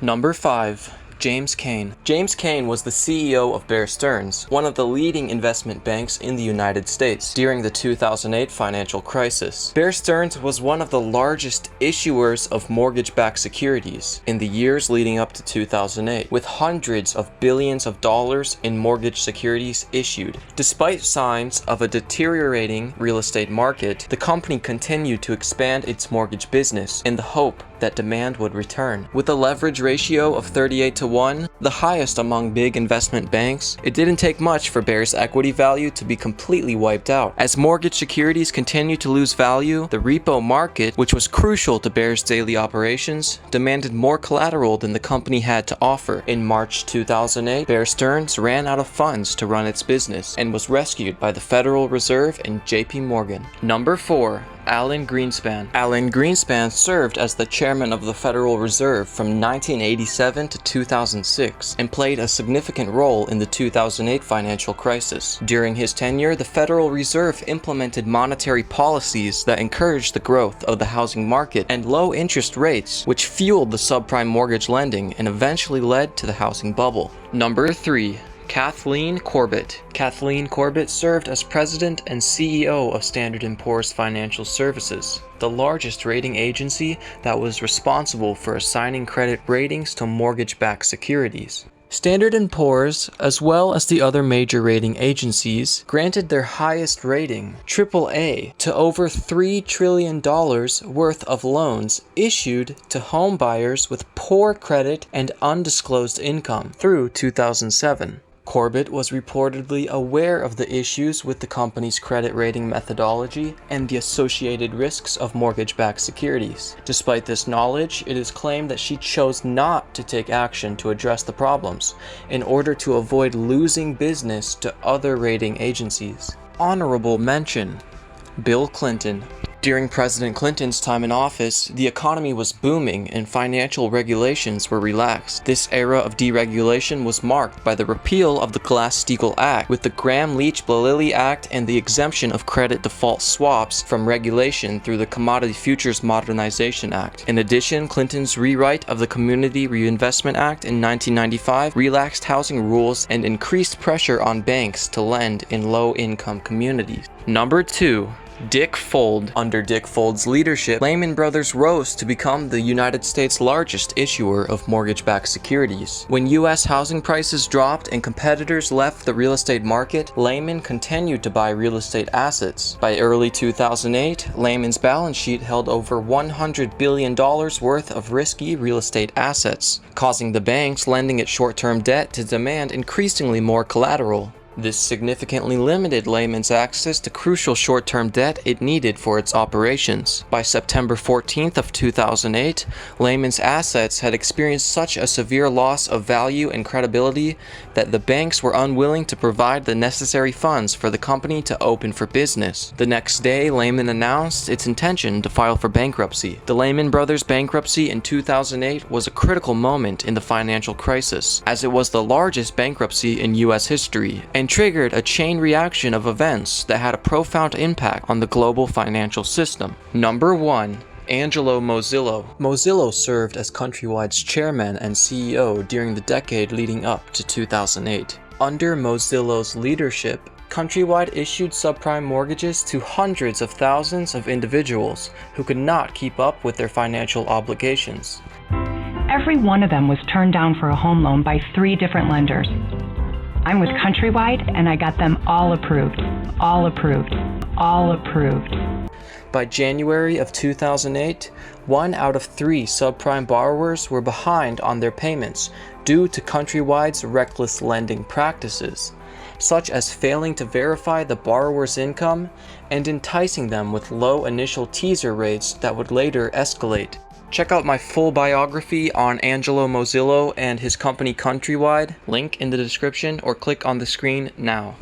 Number 5. James Cayne. James Cayne was the CEO of Bear Stearns, one of the leading investment banks in the United States during the 2008 financial crisis. Bear Stearns was one of the largest issuers of mortgage-backed securities in the years leading up to 2008, with hundreds of billions of dollars in mortgage securities issued. Despite signs of a deteriorating real estate market, the company continued to expand its mortgage business in the hope that demand would return. With a leverage ratio of 38-1, the highest among big investment banks, it didn't take much for Bear's equity value to be completely wiped out. As mortgage securities continued to lose value, the repo market, which was crucial to Bear's daily operations, demanded more collateral than the company had to offer. In March 2008, Bear Stearns ran out of funds to run its business and was rescued by the Federal Reserve and JP Morgan. Number 4. Alan Greenspan. Alan Greenspan served as the chairman of the Federal Reserve from 1987 to 2006 and played a significant role in the 2008 financial crisis. During his tenure, the Federal Reserve implemented monetary policies that encouraged the growth of the housing market and low interest rates, which fueled the subprime mortgage lending and eventually led to the housing bubble. Number 3. Kathleen Corbet. Kathleen Corbet served as president and CEO of Standard & Poor's Financial Services, the largest rating agency that was responsible for assigning credit ratings to mortgage-backed securities. Standard & Poor's, as well as the other major rating agencies, granted their highest rating, AAA, to over $3 trillion worth of loans issued to home buyers with poor credit and undisclosed income through 2007. Corbett was reportedly aware of the issues with the company's credit rating methodology and the associated risks of mortgage-backed securities. Despite this knowledge, it is claimed that she chose not to take action to address the problems in order to avoid losing business to other rating agencies. Honorable mention: Bill Clinton. During President Clinton's time in office, the economy was booming and financial regulations were relaxed. This era of deregulation was marked by the repeal of the Glass-Steagall Act, with the Gramm-Leach-Bliley Act and the exemption of credit default swaps from regulation through the Commodity Futures Modernization Act. In addition, Clinton's rewrite of the Community Reinvestment Act in 1995 relaxed housing rules and increased pressure on banks to lend in low-income communities. Number 2. Dick Fuld. Under Dick Fuld's leadership, Lehman Brothers rose to become the United States' largest issuer of mortgage-backed securities. When U.S. housing prices dropped and competitors left the real estate market, Lehman continued to buy real estate assets. By early 2008, Lehman's balance sheet held over $100 billion worth of risky real estate assets, causing the banks lending it short-term debt to demand increasingly more collateral. This significantly limited Lehman's access to crucial short-term debt it needed for its operations. By September 14th of 2008, Lehman's assets had experienced such a severe loss of value and credibility that the banks were unwilling to provide the necessary funds for the company to open for business. The next day, Lehman announced its intention to file for bankruptcy. The Lehman Brothers bankruptcy in 2008 was a critical moment in the financial crisis, as it was the largest bankruptcy in U.S. history, and triggered a chain reaction of events that had a profound impact on the global financial system. Number 1. Angelo Mozillo. Mozillo served as Countrywide's chairman and CEO during the decade leading up to 2008. Under Mozillo's leadership, Countrywide issued subprime mortgages to hundreds of thousands of individuals who could not keep up with their financial obligations. Every one of them was turned down for a home loan by 3 different lenders. I'm with Countrywide, and I got them all approved. All approved. All approved. By January of 2008, 1 out of 3 subprime borrowers were behind on their payments due to Countrywide's reckless lending practices, such as failing to verify the borrower's income and enticing them with low initial teaser rates that would later escalate. Check out my full biography on Angelo Mozillo and his company Countrywide, link in the description, or click on the screen now.